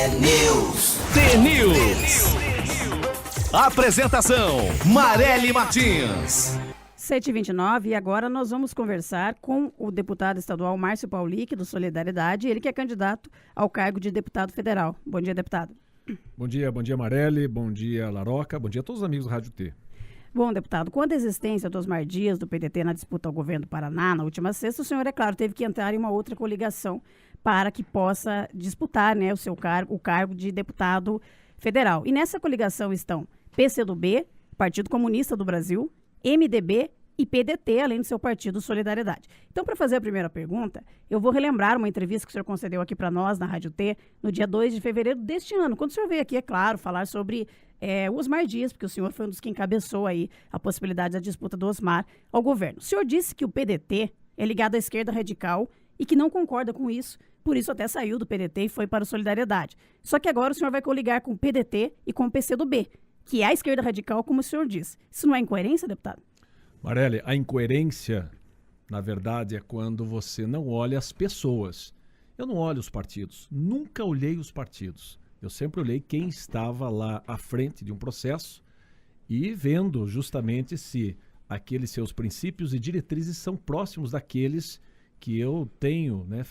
T-News. Apresentação: Marely Martins. 7h29 e agora nós vamos conversar com o deputado estadual Márcio Paulic, do Solidariedade, ele que é candidato ao cargo de deputado federal. Bom dia, deputado. Bom dia Marely, bom dia Laroca, bom dia a todos os amigos do Rádio T. Bom, deputado, quanto à existência do Osmar Dias, do PDT, na disputa ao governo do Paraná, na última sexta, o senhor, é claro, teve que entrar em uma outra coligação para que possa disputar, né, o cargo de deputado federal. E nessa coligação estão PCdoB, Partido Comunista do Brasil, MDB e PDT, além do seu partido Solidariedade. Então, para fazer a primeira pergunta, eu vou relembrar uma entrevista que o senhor concedeu aqui para nós, na Rádio T, no dia 2 de fevereiro deste ano, quando o senhor veio aqui, é claro, falar sobre o Osmar Dias, porque o senhor foi um dos que encabeçou aí a possibilidade da disputa do Osmar ao governo. O senhor disse que o PDT é ligado à esquerda radical e que não concorda com isso, por isso até saiu do PDT e foi para o Solidariedade. Só que agora o senhor vai coligar com o PDT e com o PCdoB, que é a esquerda radical, como o senhor disse. Isso não é incoerência, deputado? Marely, a incoerência, na verdade, é quando você não olha as pessoas. Eu não olho os partidos, nunca olhei os partidos. Eu sempre olhei quem estava lá à frente de um processo e vendo justamente se aqueles seus princípios e diretrizes são próximos daqueles que eu tenho, né,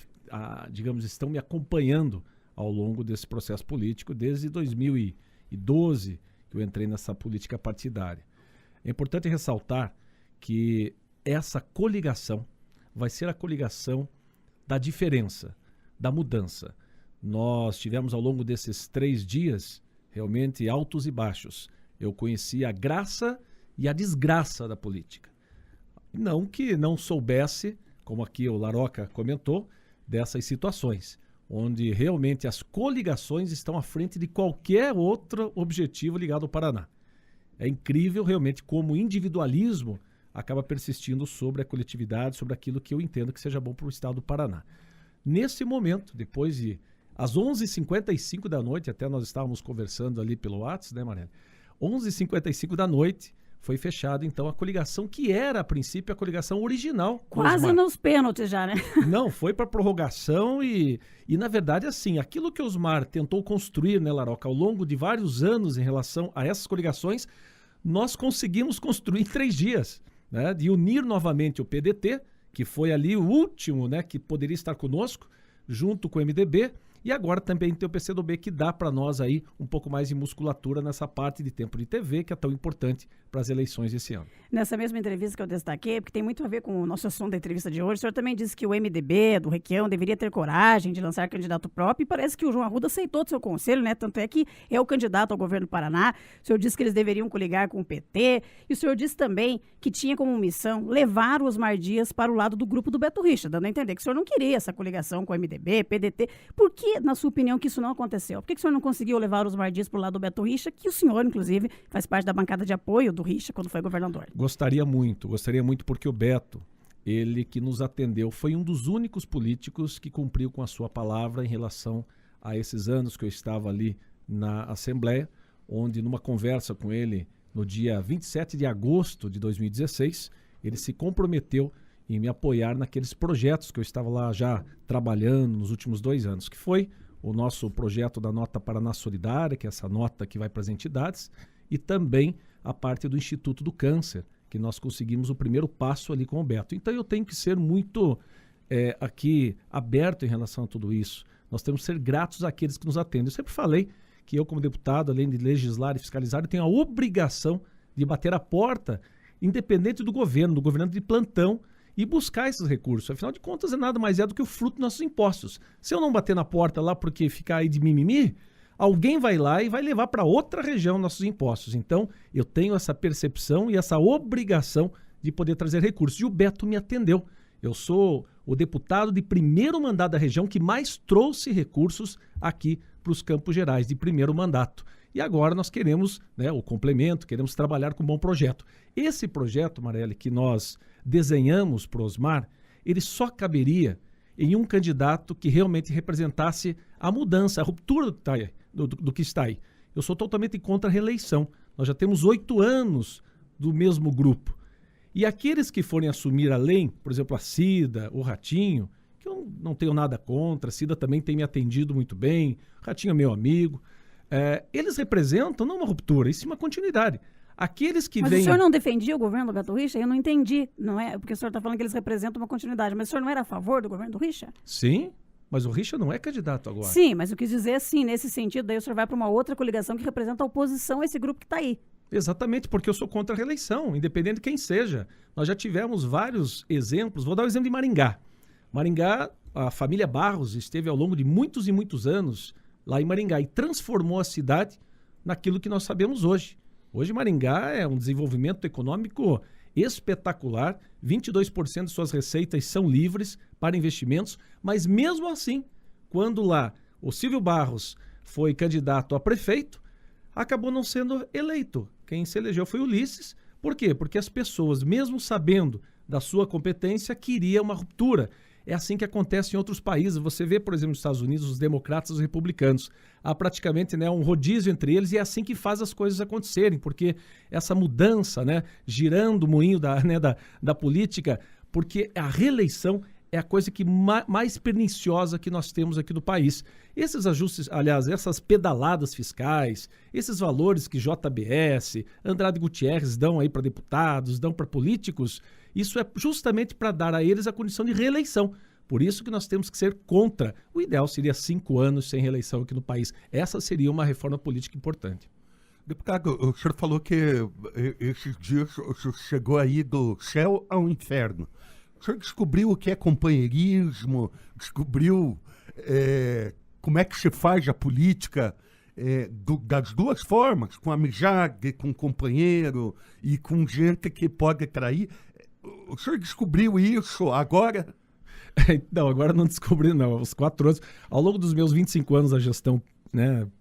digamos, estão me acompanhando ao longo desse processo político desde 2012, que eu entrei nessa política partidária. É importante ressaltar que essa coligação vai ser a coligação da diferença, da mudança. Nós tivemos ao longo desses 3 dias realmente altos e baixos. Eu conheci a graça e a desgraça da política. Não que não soubesse, como aqui o Laroca comentou, dessas situações, onde realmente as coligações estão à frente de qualquer outro objetivo ligado ao Paraná. É incrível realmente como o individualismo acaba persistindo sobre a coletividade, sobre aquilo que eu entendo que seja bom para o estado do Paraná. Nesse momento, depois de às 11h55 da noite, até nós estávamos conversando ali pelo WhatsApp, né, Marely? 11h55 da noite foi fechada, então, a coligação que era, a princípio, a coligação original. Quase nos pênaltis já, né? Não, foi para prorrogação e, na verdade, assim, aquilo que o Osmar tentou construir, né, Laroca, ao longo de vários anos em relação a essas coligações, nós conseguimos construir em 3 dias, né, de unir novamente o PDT, que foi ali o último, né, que poderia estar conosco, junto com o MDB, e agora também tem o PCdoB, que dá para nós aí um pouco mais de musculatura nessa parte de tempo de TV, que é tão importante para as eleições desse ano. Nessa mesma entrevista que eu destaquei, porque tem muito a ver com o nosso assunto da entrevista de hoje, o senhor também disse que o MDB, do Requião, deveria ter coragem de lançar candidato próprio, e parece que o João Arruda aceitou do seu conselho, né? Tanto é que é o candidato ao governo do Paraná. O senhor disse que eles deveriam coligar com o PT, e o senhor disse também que tinha como missão levar o Osmar Dias para o lado do grupo do Beto Richa, dando a entender que o senhor não queria essa coligação com o MDB, PDT. Por que, na sua opinião, que isso não aconteceu? Por que o senhor não conseguiu levar o Osmar Dias para o lado do Beto Richa, que o senhor, inclusive, faz parte da bancada de apoio do Richa quando foi governador? Gostaria muito porque o Beto, ele que nos atendeu, foi um dos únicos políticos que cumpriu com a sua palavra em relação a esses anos que eu estava ali na Assembleia, onde numa conversa com ele no dia 27 de agosto de 2016, ele se comprometeu em me apoiar naqueles projetos que eu estava lá já trabalhando nos últimos 2 anos, que foi o nosso projeto da Nota Paraná Solidária, que é essa nota que vai para as entidades, e também a parte do Instituto do Câncer, que nós conseguimos o primeiro passo ali com o Beto. Então eu tenho que ser muito aqui aberto em relação a tudo isso. Nós temos que ser gratos àqueles que nos atendem. Eu sempre falei que eu, como deputado, além de legislar e fiscalizar, eu tenho a obrigação de bater a porta, independente do governo de plantão, e buscar esses recursos. Afinal de contas, nada mais do que o fruto dos nossos impostos. Se eu não bater na porta lá porque ficar aí de mimimi, alguém vai lá e vai levar para outra região nossos impostos. Então, eu tenho essa percepção e essa obrigação de poder trazer recursos. E o Beto me atendeu. Eu sou o deputado de primeiro mandato da região que mais trouxe recursos aqui para os Campos Gerais, de primeiro mandato. E agora nós queremos, né, o complemento, queremos trabalhar com um bom projeto. Esse projeto, Marely, que nós desenhamos para o Osmar, ele só caberia em um candidato que realmente representasse a mudança, a ruptura do que está aí. Eu sou totalmente contra a reeleição. Nós já temos 8 anos do mesmo grupo. E aqueles que forem assumir além, por exemplo, a Cida, o Ratinho, que eu não tenho nada contra, a Cida também tem me atendido muito bem, o Ratinho é meu amigo. Eles representam não uma ruptura, e sim uma continuidade. Aqueles que Mas vêm... o senhor não defendia o governo do Beto Richa? Eu não entendi, não é? Porque o senhor está falando que eles representam uma continuidade, mas o senhor não era a favor do governo do Richa? Sim, mas o Richa não é candidato agora. Sim, mas eu quis dizer assim, nesse sentido, daí o senhor vai para uma outra coligação que representa a oposição a esse grupo que está aí. Exatamente, porque eu sou contra a reeleição, independente de quem seja. Nós já tivemos vários exemplos, vou dar o exemplo de Maringá. Maringá, a família Barros esteve ao longo de muitos e muitos anos lá em Maringá e transformou a cidade naquilo que nós sabemos hoje. Hoje Maringá é um desenvolvimento econômico espetacular, 22% de suas receitas são livres para investimentos, mas mesmo assim, quando lá o Silvio Barros foi candidato a prefeito, acabou não sendo eleito. Quem se elegeu foi o Ulisses. Por quê? Porque as pessoas, mesmo sabendo da sua competência, queriam uma ruptura. É assim que acontece em outros países. Você vê, por exemplo, nos Estados Unidos, os democratas e os republicanos. Há praticamente um rodízio entre eles e é assim que faz as coisas acontecerem, porque essa mudança, girando o moinho da política, porque a reeleição é a coisa que mais perniciosa que nós temos aqui no país. Esses ajustes, aliás, essas pedaladas fiscais, esses valores que JBS, Andrade Gutierrez dão aí para deputados, dão para políticos, isso é justamente para dar a eles a condição de reeleição. Por isso que nós temos que ser contra. O ideal seria 5 anos sem reeleição aqui no país. Essa seria uma reforma política importante. Deputado, o senhor falou que esses dias o senhor chegou aí do céu ao inferno. O senhor descobriu o que é companheirismo, descobriu como é que se faz a política das duas formas, com amizade, com companheiro e com gente que pode trair. O senhor descobriu isso agora? Não, agora não descobri não. Os 4 anos, ao longo dos meus 25 anos da gestão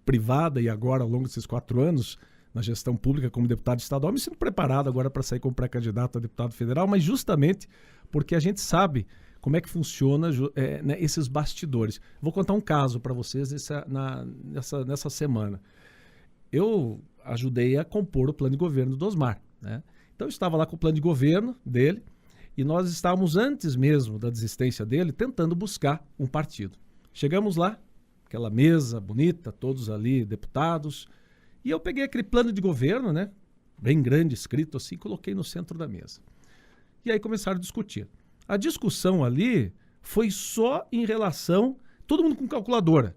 privada e agora ao longo desses 4 anos na gestão pública como deputado estadual, me sinto preparado agora para sair como pré-candidato a deputado federal, mas justamente porque a gente sabe como é que funciona esses bastidores. Vou contar um caso para vocês nessa semana. Eu ajudei a compor o plano de governo do Osmar, Então eu estava lá com o plano de governo dele e nós estávamos, antes mesmo da desistência dele, tentando buscar um partido. Chegamos lá, aquela mesa bonita, todos ali deputados, e eu peguei aquele plano de governo, bem grande, escrito assim, e coloquei no centro da mesa. E aí começaram a discutir. A discussão ali foi só em relação, todo mundo com calculadora,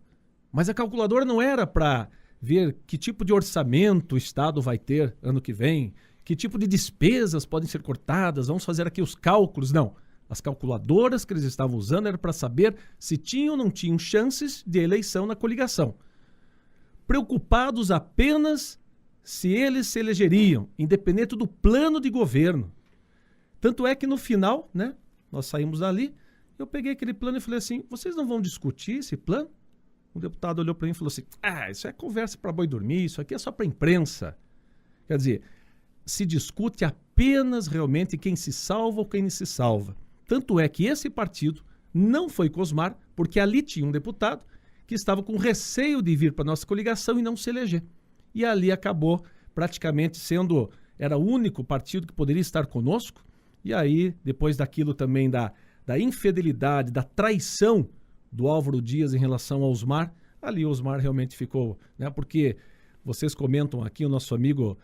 mas a calculadora não era para ver que tipo de orçamento o Estado vai ter ano que vem, que tipo de despesas podem ser cortadas, vamos fazer aqui os cálculos. Não, as calculadoras que eles estavam usando era para saber se tinham ou não tinham chances de eleição na coligação. Preocupados apenas se eles se elegeriam, independente do plano de governo. Tanto é que no final, nós saímos dali, eu peguei aquele plano e falei assim, vocês não vão discutir esse plano? O deputado olhou para mim e falou assim, isso é conversa para boi dormir, isso aqui é só para imprensa. Quer dizer, se discute apenas realmente quem se salva ou quem não se salva. Tanto é que esse partido não foi com Osmar, porque ali tinha um deputado que estava com receio de vir para a nossa coligação e não se eleger. E ali acabou praticamente era o único partido que poderia estar conosco. E aí, depois daquilo também da infidelidade, da traição do Álvaro Dias em relação ao Osmar, ali o Osmar realmente ficou, porque vocês comentam aqui, o nosso amigo,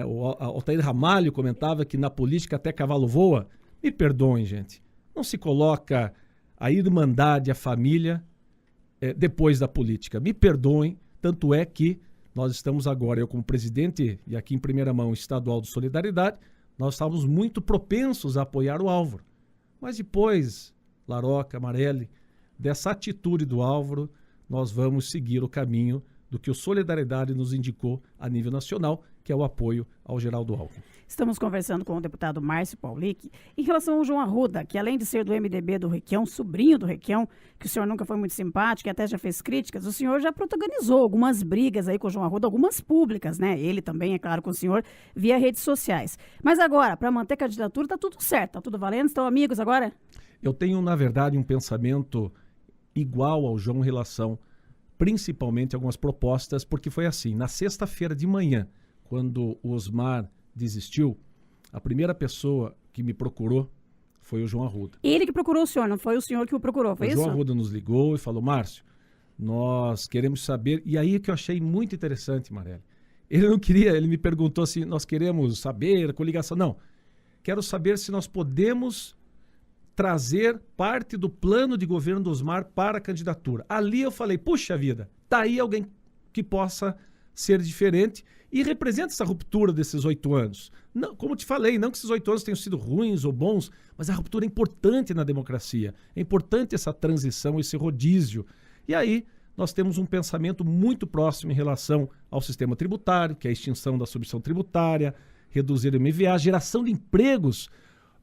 o Altair Ramalho comentava que na política até cavalo voa. Me perdoem, gente, não se coloca a irmandade, a família, depois da política. Me perdoem, tanto é que nós estamos agora, eu como presidente e aqui em primeira mão estadual do Solidariedade, nós estávamos muito propensos a apoiar o Álvaro. Mas depois, Laroca, Marelli, dessa atitude do Álvaro, nós vamos seguir o caminho do que o Solidariedade nos indicou a nível nacional, que é o apoio ao Geraldo Alckmin. Estamos conversando com o deputado Márcio Paulic em relação ao João Arruda, que além de ser do MDB do Requião, sobrinho do Requião, que o senhor nunca foi muito simpático e até já fez críticas, o senhor já protagonizou algumas brigas aí com o João Arruda, algumas públicas, Ele também, é claro, com o senhor, via redes sociais. Mas agora, para manter a candidatura, tá tudo certo, tá tudo valendo? Estão amigos agora? Eu tenho, na verdade, um pensamento igual ao João em relação, principalmente, a algumas propostas, porque foi assim, na sexta-feira de manhã, quando o Osmar desistiu, a primeira pessoa que me procurou foi o João Arruda. Ele que procurou o senhor, não foi o senhor que o procurou, foi O isso? João Arruda nos ligou e falou, Márcio, nós queremos saber... E aí que eu achei muito interessante, Marelli. Ele não queria, ele me perguntou assim, nós queremos saber a coligação. Não, quero saber se nós podemos trazer parte do plano de governo do Osmar para a candidatura. Ali eu falei, puxa vida, tá aí alguém que possa ser diferente e representa essa ruptura desses 8 anos. Não, como te falei, não que esses 8 anos tenham sido ruins ou bons, mas a ruptura é importante na democracia. É importante essa transição, esse rodízio. E aí nós temos um pensamento muito próximo em relação ao sistema tributário, que é a extinção da subvenção tributária, reduzir o MVA, geração de empregos.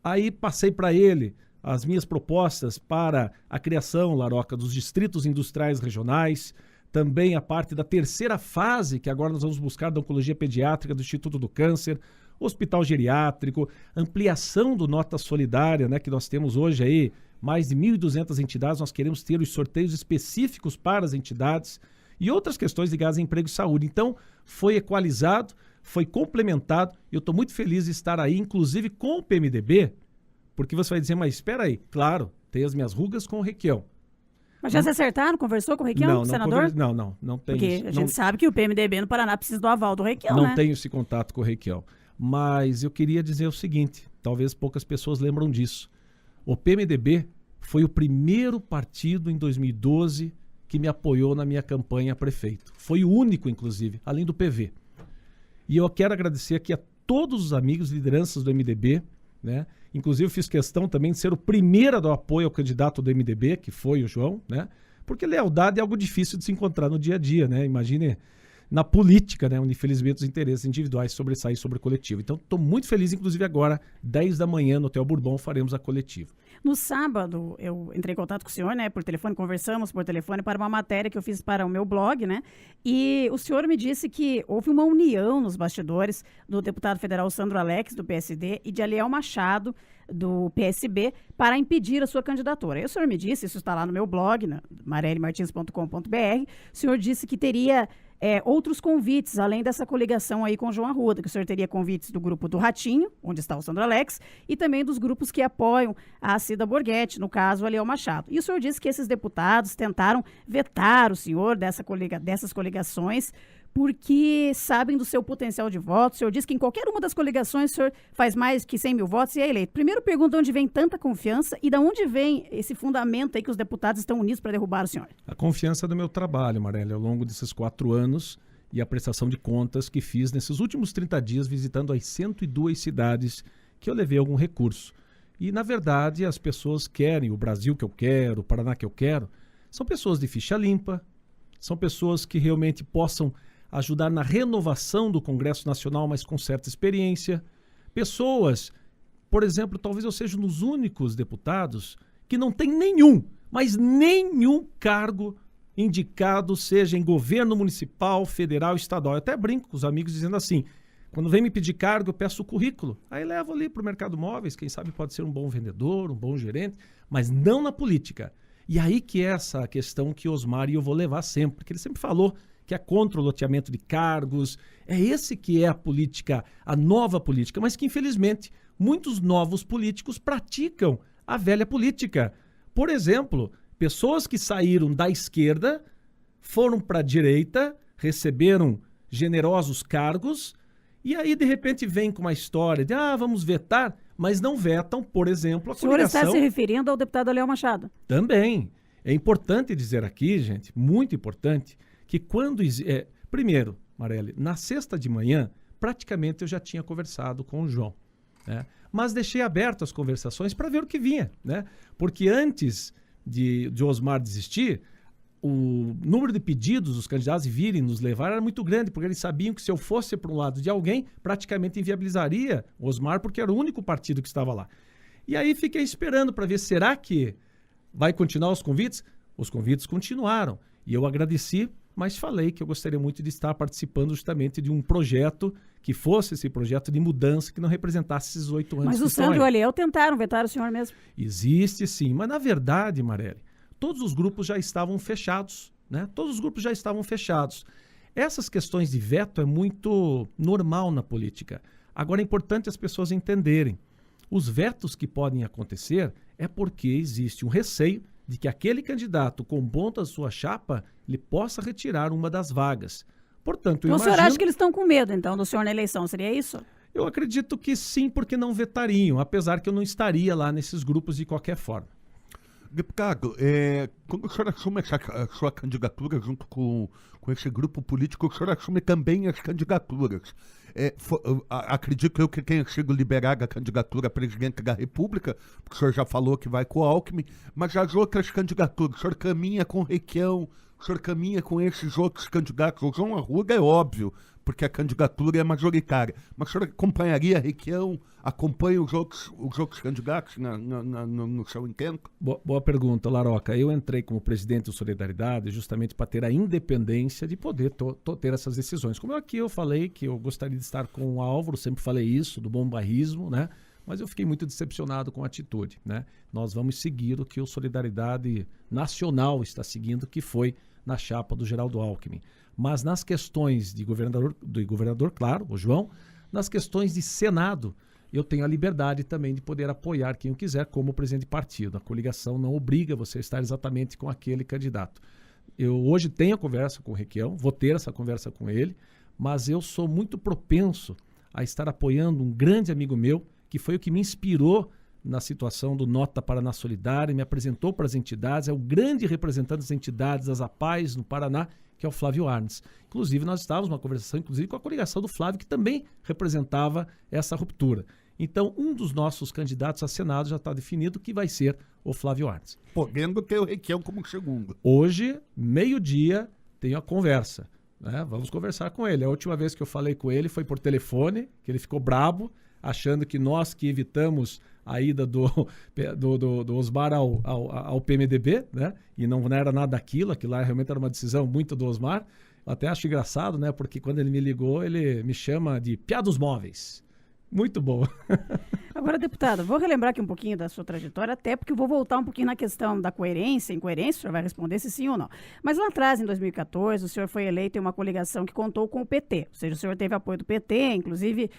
Aí passei para ele as minhas propostas para a criação, Laroca, dos distritos industriais regionais, também a parte da terceira fase, que agora nós vamos buscar da Oncologia Pediátrica do Instituto do Câncer, Hospital Geriátrico, ampliação do Nota Solidária, né, que nós temos hoje aí, mais de 1.200 entidades, nós queremos ter os sorteios específicos para as entidades e outras questões ligadas a emprego e saúde. Então, foi equalizado, foi complementado e eu estou muito feliz de estar aí, inclusive com o PMDB, porque você vai dizer, mas espera aí, claro, tem as minhas rugas com o Requião. Mas já se acertaram? Conversou com o Requião, senador? Não tem. Porque a gente sabe que o PMDB no Paraná precisa do aval do Requião, não né? tenho esse contato com o Requião. Mas eu queria dizer o seguinte, talvez poucas pessoas lembram disso. O PMDB foi o primeiro partido em 2012 que me apoiou na minha campanha a prefeito. Foi o único, inclusive, além do PV. E eu quero agradecer aqui a todos os amigos, lideranças do MDB, né? Inclusive eu fiz questão também de ser o primeiro a dar apoio ao candidato do MDB, que foi o João, né? Porque lealdade é algo difícil de se encontrar no dia a dia, né? Imagine na política, né? Onde infelizmente os interesses individuais sobressaem sobre o coletivo. Então estou muito feliz, inclusive agora, 10 da manhã no Hotel Bourbon, faremos a coletiva. No sábado, eu entrei em contato com o senhor, né, por telefone, conversamos por telefone para uma matéria que eu fiz para o meu blog, né, e o senhor me disse que houve uma união nos bastidores do deputado federal Sandro Alex, do PSD, e de Aliel Machado, do PSB, para impedir a sua candidatura. E o senhor me disse, isso está lá no meu blog, marelimartins.com.br, o senhor disse que teria outros convites, além dessa coligação aí com o João Arruda, que o senhor teria convites do grupo do Ratinho, onde está o Sandro Alex, e também dos grupos que apoiam a Cida Borghetti, no caso, Aliel Machado. E o senhor disse que esses deputados tentaram vetar o senhor dessas coligações, porque sabem do seu potencial de voto. O senhor disse que em qualquer uma das coligações o senhor faz mais que 100 mil votos e é eleito. Primeiro pergunta de onde vem tanta confiança e de onde vem esse fundamento aí que os deputados estão unidos para derrubar o senhor. A confiança do meu trabalho, Marelli, ao longo desses 4 anos e a prestação de contas que fiz nesses últimos 30 dias visitando as 102 cidades que eu levei algum recurso. E, na verdade, as pessoas querem, o Brasil que eu quero, o Paraná que eu quero, são pessoas de ficha limpa, são pessoas que realmente possam ajudar na renovação do Congresso Nacional, mas com certa experiência. Pessoas, por exemplo, talvez eu seja um dos únicos deputados que não tem nenhum, mas nenhum cargo indicado, seja em governo municipal, federal, estadual. Eu até brinco com os amigos dizendo assim, quando vem me pedir cargo, eu peço o currículo. Aí levo ali para o mercado móveis, quem sabe pode ser um bom vendedor, um bom gerente, mas não na política. E aí que é essa questão que Osmar e eu vou levar sempre, que ele sempre falou que é contra o loteamento de cargos, é esse que é a política, a nova política, mas que infelizmente muitos novos políticos praticam a velha política. Por exemplo, pessoas que saíram da esquerda, foram para a direita, receberam generosos cargos, e aí de repente vem com uma história de vamos vetar, mas não vetam, por exemplo, a coligação. O senhor está se referindo ao deputado Aliel Machado? Também. É importante dizer aqui, gente, muito importante, que quando... primeiro, Marelli, na sexta de manhã, praticamente eu já tinha conversado com o João, né? Mas deixei aberto as conversações para ver o que vinha, né? Porque antes de Osmar desistir, o número de pedidos dos candidatos virem nos levar era muito grande, porque eles sabiam que se eu fosse para um lado de alguém, praticamente inviabilizaria o Osmar, porque era o único partido que estava lá. E aí fiquei esperando para ver, será que vai continuar os convites? Os convites continuaram. E eu agradeci, mas falei que eu gostaria muito de estar participando justamente de um projeto que fosse esse projeto de mudança, que não representasse esses 8 anos. Mas o Sandro e o Aliel tentaram vetar o senhor mesmo? Existe sim, mas na verdade, Marelli, todos os grupos já estavam fechados, né? Todos os grupos já estavam fechados. Essas questões de veto é muito normal na política. Agora é importante as pessoas entenderem. Os vetos que podem acontecer é porque existe um receio de que aquele candidato compondo a sua chapa, ele possa retirar uma das vagas. Portanto, Então, o senhor acha que eles estão com medo, então, do senhor na eleição? Seria isso? Eu acredito que sim, porque não vetariam, apesar que eu não estaria lá nesses grupos de qualquer forma. Deputado, quando o senhor assume a sua candidatura junto com esse grupo político, o senhor assume também as candidaturas. Acredito eu que tenha sido liberada a candidatura a presidente da República, porque o senhor já falou que vai com o Alckmin, mas as outras candidaturas, o senhor caminha com o Requião, o senhor caminha com esses outros candidatos. O João Arruda é óbvio, porque a candidatura é majoritária. Mas o senhor acompanharia a Requião, acompanha os outros candidatos no seu intento? Boa pergunta, Laroca. Eu entrei como presidente do Solidariedade justamente para ter a independência de poder ter essas decisões. Como aqui eu falei que eu gostaria de estar com o Álvaro, sempre falei isso, do bom bairrismo, né? Mas eu fiquei muito decepcionado com a atitude, né? Nós vamos seguir o que o Solidariedade Nacional está seguindo, que foi na chapa do Geraldo Alckmin. Mas nas questões do governador, claro, o João, nas questões de Senado, eu tenho a liberdade também de poder apoiar quem eu quiser como presidente de partido. A coligação não obriga você a estar exatamente com aquele candidato. Eu hoje tenho a conversa com o Requião, vou ter essa conversa com ele, mas eu sou muito propenso a estar apoiando um grande amigo meu, que foi o que me inspirou na situação do Nota Paraná Solidária, me apresentou para as entidades, é o grande representante das entidades, das APAES no Paraná, que é o Flávio Arnes. Inclusive, nós estávamos numa conversação, inclusive, com a coligação do Flávio, que também representava essa ruptura. Então, um dos nossos candidatos a Senado já está definido, que vai ser o Flávio Arnes. Podendo ter o Requião como segundo. Hoje, meio-dia, tenho a conversa, né? Vamos conversar com ele. A última vez que eu falei com ele foi por telefone, que ele ficou brabo, achando que nós que evitamos a ida do Osmar ao PMDB, né? E não era nada daquilo, aquilo lá realmente era uma decisão muito do Osmar. Eu até acho engraçado, né? Porque quando ele me ligou, ele me chama de piá dos móveis. Muito bom. Agora, deputado, vou relembrar aqui um pouquinho da sua trajetória, até porque eu vou voltar um pouquinho na questão da coerência, incoerência, o senhor vai responder se sim ou não. Mas lá atrás, em 2014, o senhor foi eleito em uma coligação que contou com o PT, ou seja, o senhor teve apoio do PT, inclusive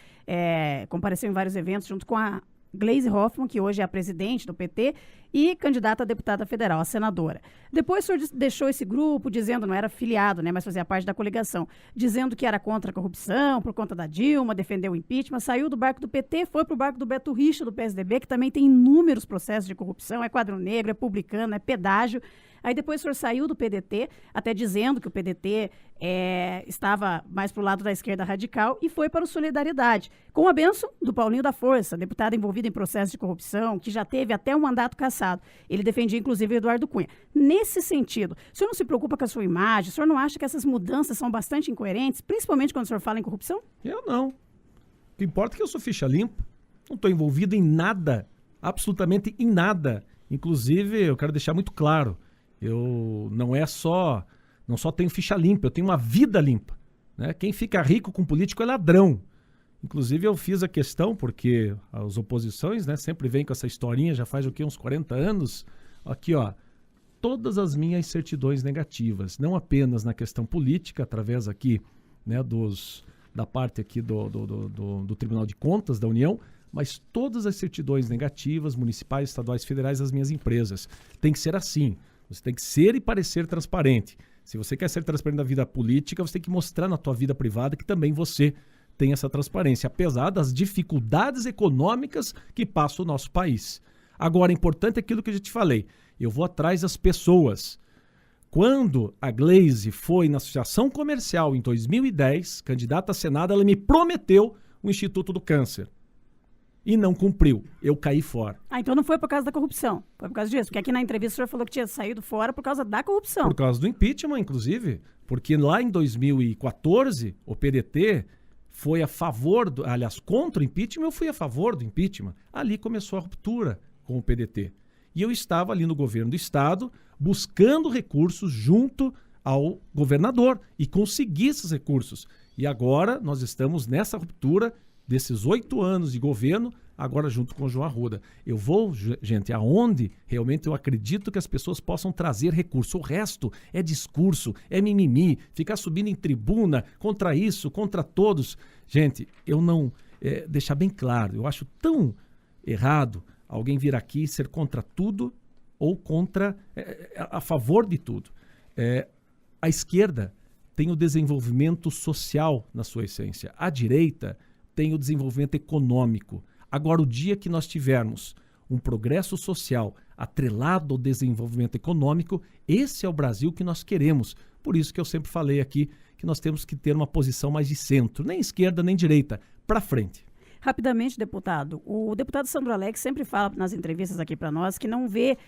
compareceu em vários eventos junto com a Gleisi Hoffmann, que hoje é a presidente do PT e candidata a deputada federal, a senadora. Depois o senhor deixou esse grupo dizendo, não era filiado, né, mas fazia parte da coligação, dizendo que era contra a corrupção, por conta da Dilma, defendeu o impeachment, saiu do barco do PT, foi para o barco do Beto Richa, do PSDB, que também tem inúmeros processos de corrupção, é quadro negro, é publicano, é pedágio. Aí depois o senhor saiu do PDT, até dizendo que o PDT estava mais para o lado da esquerda radical e foi para o Solidariedade, com a bênção do Paulinho da Força, deputado envolvido em processo de corrupção, que já teve até um mandato cassado. Ele defendia, inclusive, o Eduardo Cunha. Nesse sentido, o senhor não se preocupa com a sua imagem? O senhor não acha que essas mudanças são bastante incoerentes, principalmente quando o senhor fala em corrupção? Eu não. O que importa é que eu sou ficha limpa. Não estou envolvido em nada, absolutamente em nada. Inclusive, eu quero deixar muito claro, eu não só tenho ficha limpa, eu tenho uma vida limpa, né? Quem fica rico com político é ladrão. Inclusive eu fiz a questão, porque as oposições, né, sempre vêm com essa historinha, já faz uns 40 anos, aqui ó, todas as minhas certidões negativas, não apenas na questão política, através aqui, né, da parte aqui do Tribunal de Contas da União, mas todas as certidões negativas, municipais, estaduais, federais das minhas empresas. Tem que ser assim. Você tem que ser e parecer transparente. Se você quer ser transparente na vida política, você tem que mostrar na tua vida privada que também você tem essa transparência, apesar das dificuldades econômicas que passa o nosso país. Agora, importante é aquilo que eu já te falei. Eu vou atrás das pessoas. Quando a Gleisi foi na Associação Comercial em 2010, candidata a Senado, ela me prometeu o Instituto do Câncer. E não cumpriu. Eu caí fora. Então não foi por causa da corrupção, foi por causa disso. Porque aqui na entrevista o senhor falou que tinha saído fora por causa da corrupção. Por causa do impeachment, inclusive. Porque lá em 2014, o PDT foi a favor, contra o impeachment, eu fui a favor do impeachment. Ali começou a ruptura com o PDT. E eu estava ali no governo do estado, buscando recursos junto ao governador. E consegui esses recursos. E agora nós estamos nessa ruptura desses 8 anos de governo, agora junto com o João Arruda. Eu vou, gente, aonde realmente eu acredito que as pessoas possam trazer recurso. O resto é discurso, é mimimi, ficar subindo em tribuna contra isso, contra todos. Gente, eu não... deixar bem claro, eu acho tão errado alguém vir aqui ser contra tudo ou a favor de tudo. A esquerda tem o desenvolvimento social na sua essência. A direita tem o desenvolvimento econômico. Agora, o dia que nós tivermos um progresso social atrelado ao desenvolvimento econômico, esse é o Brasil que nós queremos. Por isso que eu sempre falei aqui que nós temos que ter uma posição mais de centro, nem esquerda nem direita, para frente. Rapidamente, deputado, o deputado Sandro Alex sempre fala nas entrevistas aqui para nós que não vê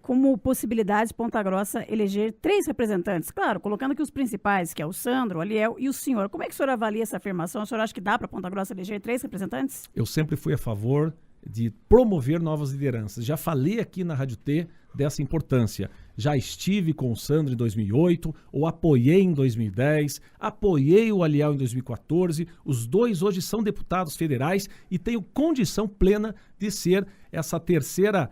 como possibilidades Ponta Grossa eleger 3 representantes. Claro, colocando aqui os principais, que é o Sandro, o Aliel e o senhor. Como é que o senhor avalia essa afirmação? O senhor acha que dá para Ponta Grossa eleger 3 representantes? Eu sempre fui a favor de promover novas lideranças. Já falei aqui na Rádio T dessa importância. Já estive com o Sandro em 2008, ou apoiei em 2010, apoiei o Aliel em 2014. Os dois hoje são deputados federais e tenho condição plena de ser essa terceira,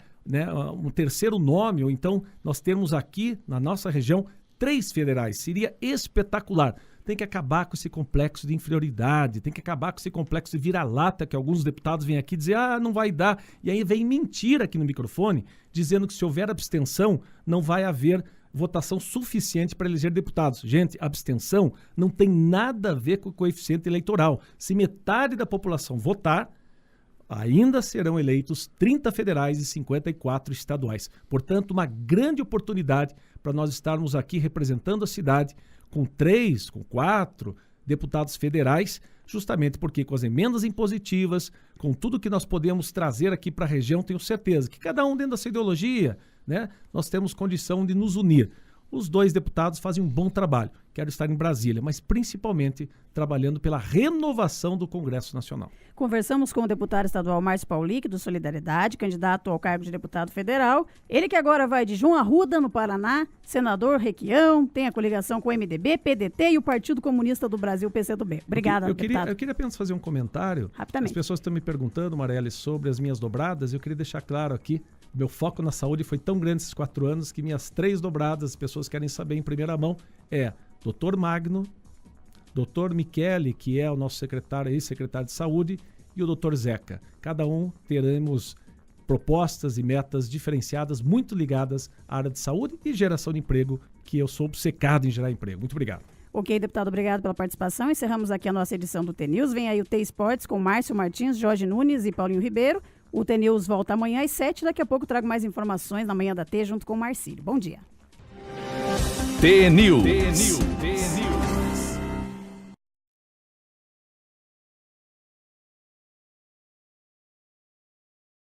um terceiro nome, ou então nós temos aqui na nossa região 3 federais. Seria espetacular. Tem que acabar com esse complexo de inferioridade, tem que acabar com esse complexo de vira-lata que alguns deputados vêm aqui dizer, não vai dar. E aí vem mentira aqui no microfone, dizendo que se houver abstenção, não vai haver votação suficiente para eleger deputados. Gente, abstenção não tem nada a ver com o coeficiente eleitoral. Se metade da população votar, ainda serão eleitos 30 federais e 54 estaduais. Portanto, uma grande oportunidade para nós estarmos aqui representando a cidade com 3, com 4 deputados federais, justamente porque com as emendas impositivas, com tudo que nós podemos trazer aqui para a região, tenho certeza que cada um dentro da sua ideologia, nós temos condição de nos unir. Os 2 deputados fazem um bom trabalho. Quero estar em Brasília, mas principalmente trabalhando pela renovação do Congresso Nacional. Conversamos com o deputado estadual Márcio Paulic, do Solidariedade, candidato ao cargo de deputado federal. Ele que agora vai de João Arruda, no Paraná, senador Requião, tem a coligação com o MDB, PDT e o Partido Comunista do Brasil, PCdoB. Obrigada, deputado. Eu queria apenas fazer um comentário. Rapidamente. As pessoas estão me perguntando, Marielle, sobre as minhas dobradas. Eu queria deixar claro aqui, meu foco na saúde foi tão grande esses 4 anos que minhas 3 dobradas, as pessoas querem saber em primeira mão, Dr. Magno, Dr. Michele, que é o nosso ex-secretário de saúde, e o Dr. Zeca. Cada um teremos propostas e metas diferenciadas, muito ligadas à área de saúde e geração de emprego, que eu sou obcecado em gerar emprego. Muito obrigado. Ok, deputado, obrigado pela participação. Encerramos aqui a nossa edição do T-News. Vem aí o T-Sports com Márcio Martins, Jorge Nunes e Paulinho Ribeiro. O T-News volta amanhã às 7. Daqui a pouco trago mais informações na manhã da T junto com o Marcílio. Bom dia. T-News.